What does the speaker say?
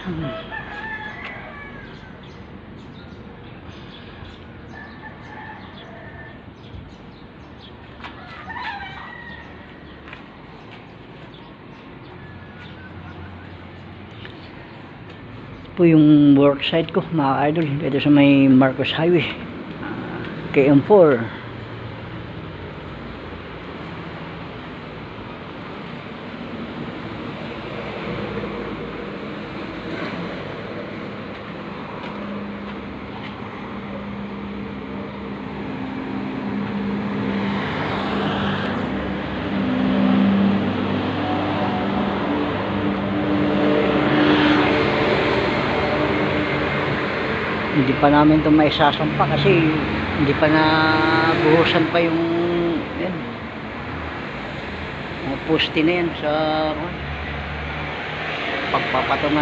Po yung work site ko mga idol dito sa may Marcos Highway, KM4. Hindi pa namin ito maisasampa kasi hindi pa nabuhusan pa yung yan, mga poste na yan sa pagpapatungan